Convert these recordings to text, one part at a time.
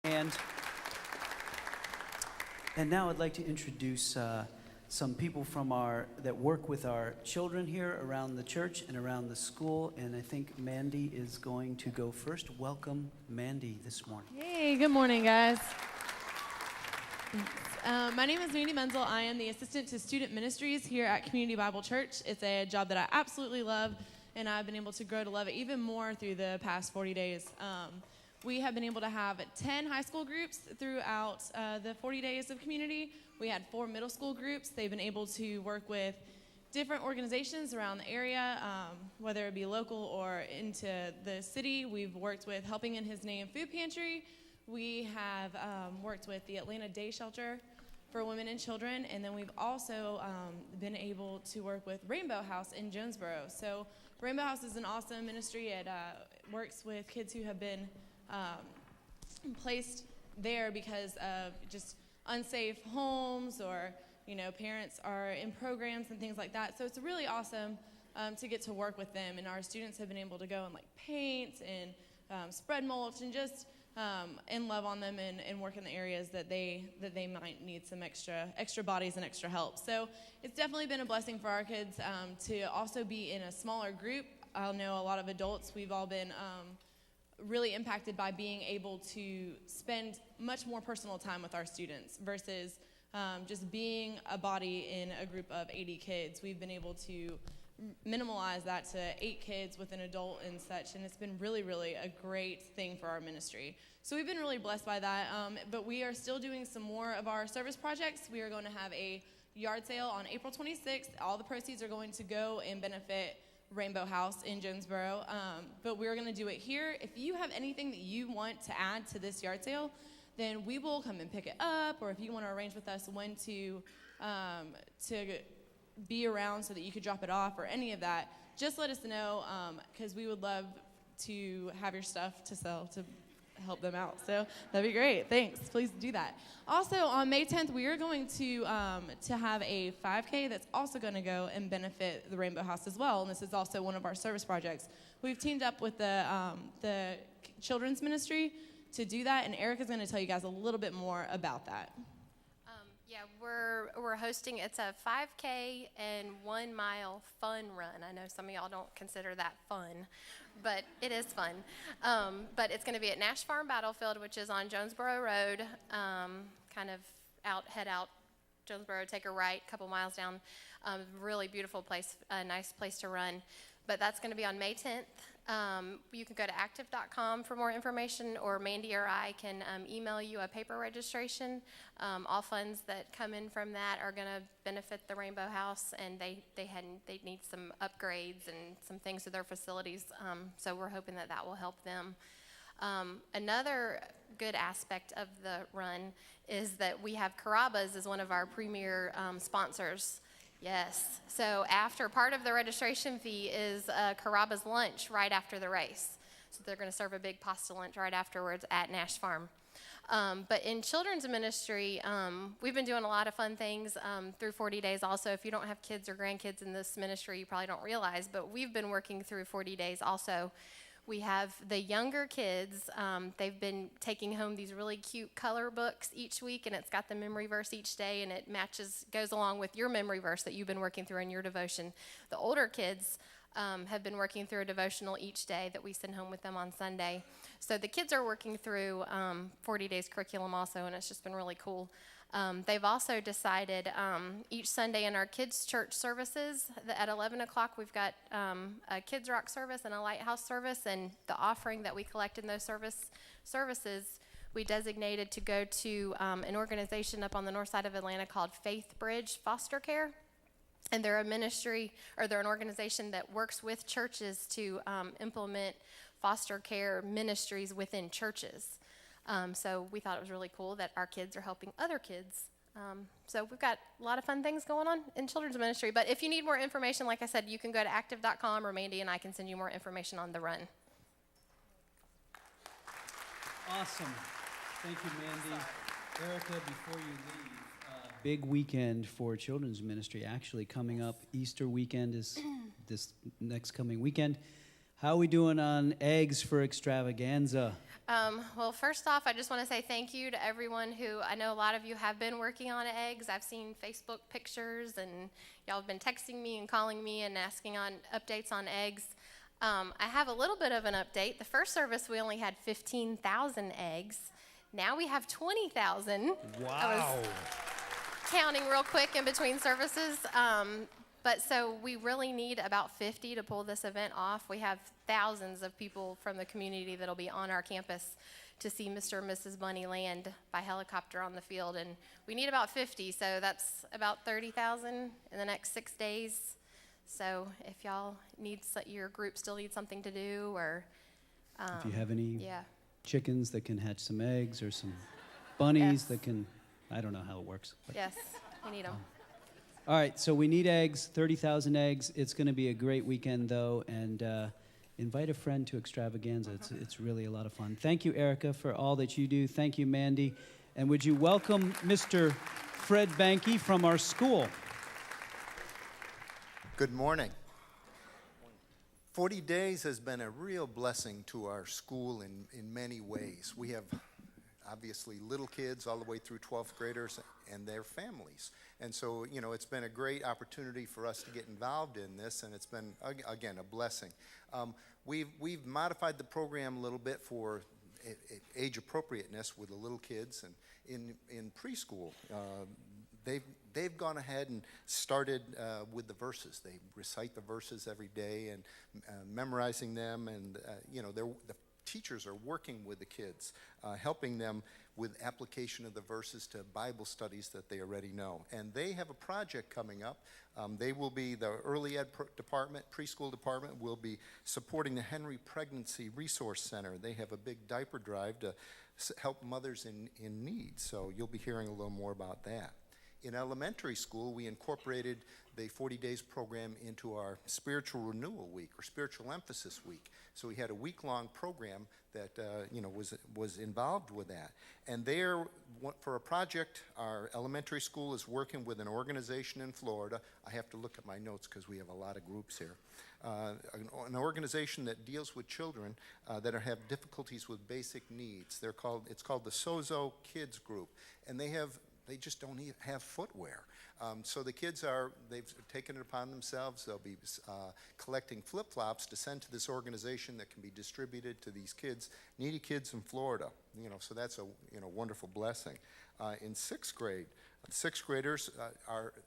And now I'd like to introduce some people from that work with our children here around the church and around the school. And I think Mandy is going to go first. Welcome, Mandy, this morning. Hey, good morning, guys. My name is Mandy Menzel. I am the assistant to student ministries here at Community Bible Church. It's a job that I absolutely love, and I've been able to grow to love it even more through the past 40 days. We have been able to have 10 high school groups throughout the 40 days of community. We had 4 middle school groups. They've been able to work with different organizations around the area, whether it be local or into the city. We've worked with Helping in His Name Food Pantry. We have worked with the Atlanta Day Shelter for Women and Children, and then we've also been able to work with Rainbow House in Jonesboro. So Rainbow House is an awesome ministry. It works with kids who have been placed there because of just unsafe homes, or parents are in programs and things like that. So it's really awesome to get to work with them, and our students have been able to go and paint and spread mulch and just and love on them and work in the areas that they might need some extra bodies and extra help. So it's definitely been a blessing for our kids to also be in a smaller group. I know a lot of adults, we've all been really impacted by being able to spend much more personal time with our students versus just being a body in a group of 80 kids. We've been able to minimalize that to 8 kids with an adult and such, and it's been really, really a great thing for our ministry. So we've been really blessed by that, but we are still doing some more of our service projects. We are going to have a yard sale on April 26th. All the proceeds are going to go and benefit Rainbow House in Jonesboro, but we're going to do it here. If you have anything that you want to add to this yard sale, then we will come and pick it up, or if you want to arrange with us when to be around so that you could drop it off or any of that, just let us know, because we would love to have your stuff to sell to help them out. So that'd be great. Thanks. Please do that. Also, on May 10th, we are going to have a 5K that's also going to go and benefit the Rainbow House as well, and this is also one of our service projects. We've teamed up with the children's ministry to do that, and Erica's going to tell you guys a little bit more about that. Yeah, we're hosting, it's a 5K and 1 mile fun run. I know some of y'all don't consider that fun, but it is fun. But it's going to be at Nash Farm Battlefield, which is on Jonesboro Road, kind of head out Jonesboro, take a right, a couple miles down. Really beautiful place, a nice place to run. But that's going to be on May 10th. You can go to active.com for more information, or Mandy or I can email you a paper registration. All funds that come in from that are going to benefit the Rainbow House, and they need some upgrades and some things to their facilities. So we're hoping that will help them. Another good aspect of the run is that we have Carrabba's as one of our premier sponsors. Yes. So after part of the registration fee is Carrabba's lunch right after the race. So they're going to serve a big pasta lunch right afterwards at Nash Farm. But in children's ministry, we've been doing a lot of fun things through 40 days also. If you don't have kids or grandkids in this ministry, you probably don't realize, but we've been working through 40 days also. We have the younger kids, they've been taking home these really cute color books each week, and it's got the memory verse each day, and it goes along with your memory verse that you've been working through in your devotion. The older kids have been working through a devotional each day that we send home with them on Sunday. So the kids are working through 40 days curriculum also, and it's just been really cool. They've also decided each Sunday in our kids' church services, at 11 o'clock, we've got a kids' rock service and a lighthouse service, and the offering that we collect in those services, we designated to go to an organization up on the north side of Atlanta called Faith Bridge Foster Care. And they're a ministry, or they're an organization that works with churches to implement foster care ministries within churches. So we thought it was really cool that our kids are helping other kids. So we've got a lot of fun things going on in children's ministry. But if you need more information, like I said, you can go to active.com, or Mandy and I can send you more information on the run. Awesome. Thank you, Mandy. Erica, before you leave, big weekend for children's ministry actually coming up. Easter weekend is this next coming weekend. How are we doing on eggs for extravaganza? Well, first off, I just want to say thank you to everyone who, I know a lot of you have been working on eggs. I've seen Facebook pictures, and y'all have been texting me and calling me and asking on updates on eggs. I have a little bit of an update. The first service, we only had 15,000 eggs. Now we have 20,000. Wow. I was counting real quick in between services. But so we really need about 50 to pull this event off. We have thousands of people from the community that'll be on our campus to see Mr. and Mrs. Bunny land by helicopter on the field. And we need about 50, so that's about 30,000 in the next 6 days. So if y'all need, your group still needs something to do, or If you have any yeah. chickens that can hatch some eggs, or some bunnies Yes. that can, I don't know how it works. But. Yes, we need them. All right, so we need eggs, 30,000 eggs. It's going to be a great weekend, though, and invite a friend to Extravaganza. It's really a lot of fun. Thank you, Erica, for all that you do. Thank you, Mandy. And would you welcome Mr. Fred Banke from our school? Good morning. 40 Days has been a real blessing to our school in many ways. We have obviously little kids all the way through 12th graders and their families. And so, you know, it's been a great opportunity for us to get involved in this, and it's been, again, a blessing. We've modified the program a little bit for age appropriateness with the little kids, and in preschool, they've gone ahead and started with the verses. They recite the verses every day and memorizing them, and you know, the teachers are working with the kids, helping them with application of the verses to Bible studies that they already know. And they have a project coming up. They will be, the early ed department, preschool department, will be supporting the Henry Pregnancy Resource Center. They have a big diaper drive to help mothers in need. So you'll be hearing a little more about that. In elementary school, we incorporated the 40 Days program into our Spiritual Renewal Week, or Spiritual Emphasis Week. So we had a week-long program that you know, was involved with that. And there, for a project, our elementary school is working with an organization in Florida. I have to look at my notes because we have a lot of groups here. An organization that deals with children that have difficulties with basic needs. It's called the Sozo Kids Group, and they just don't have footwear. So the kids they've taken it upon themselves. They'll be collecting flip-flops to send to this organization that can be distributed to these kids, needy kids in Florida. You know, so that's a wonderful blessing. In sixth grade, sixth graders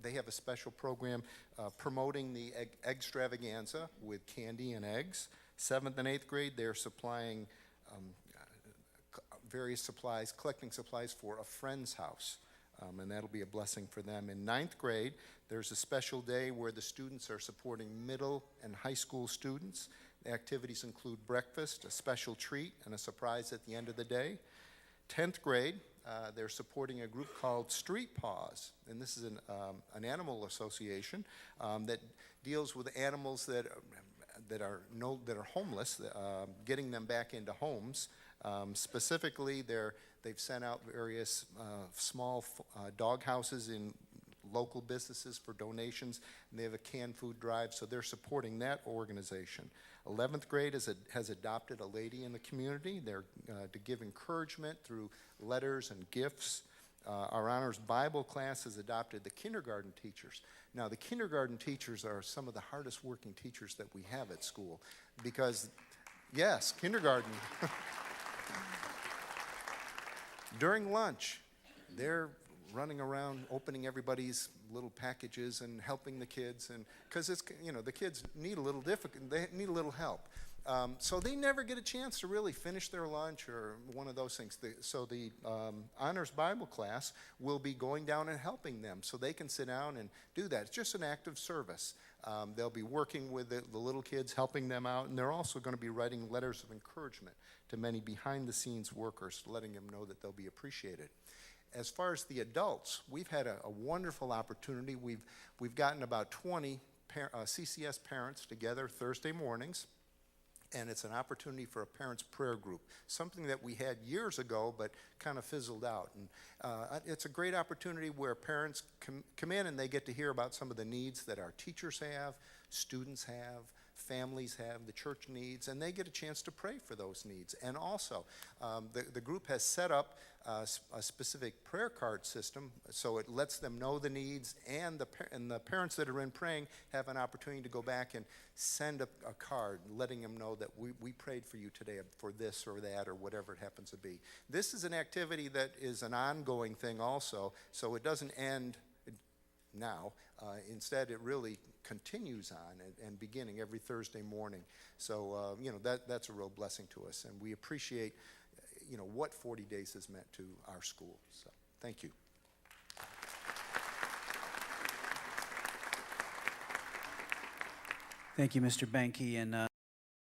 they have a special program promoting the Eggstravaganza with candy and eggs. Seventh and eighth grade, they're supplying various supplies, collecting supplies for a friend's house. And that'll be a blessing for them. In ninth grade, there's a special day where the students are supporting middle and high school students. The activities include breakfast, a special treat, and a surprise at the end of the day. 10th grade, they're supporting a group called Street Paws, and this is an animal association that deals with animals that are homeless, getting them back into homes. Specifically, they've sent out various small dog houses in local businesses for donations, and they have a canned food drive, so they're supporting that organization. 11th grade has adopted a lady in the community. They're to give encouragement through letters and gifts. Our Honors Bible class has adopted the kindergarten teachers. Now, the kindergarten teachers are some of the hardest working teachers that we have at school because, yes, kindergarten. During lunch, they're running around opening everybody's little packages and helping the kids, and because it's, you know, the kids need a little they need a little help. So they never get a chance to really finish their lunch or one of those things. So the Honors Bible class will be going down and helping them so they can sit down and do that. It's just an act of service. They'll be working with the little kids, helping them out, and they're also going to be writing letters of encouragement to many behind-the-scenes workers, letting them know that they'll be appreciated. As far as the adults, we've had a wonderful opportunity. We've gotten about 20 CCS parents together Thursday mornings, and it's an opportunity for a parents' prayer group, something that we had years ago but kind of fizzled out. And it's a great opportunity where parents come in and they get to hear about some of the needs that our teachers have, students have, families have, the church needs, and they get a chance to pray for those needs. And also, the group has set up a specific prayer card system, so it lets them know the needs, and the parents that are in praying have an opportunity to go back and send a card letting them know that we prayed for you today for this or that or whatever it happens to be. This is an activity that is an ongoing thing also, so it doesn't end now. Instead, it really continues on and beginning every Thursday morning. So, that's a real blessing to us, and we appreciate, what 40 days has meant to our school. So, thank you. Thank you, Mr. Banke. And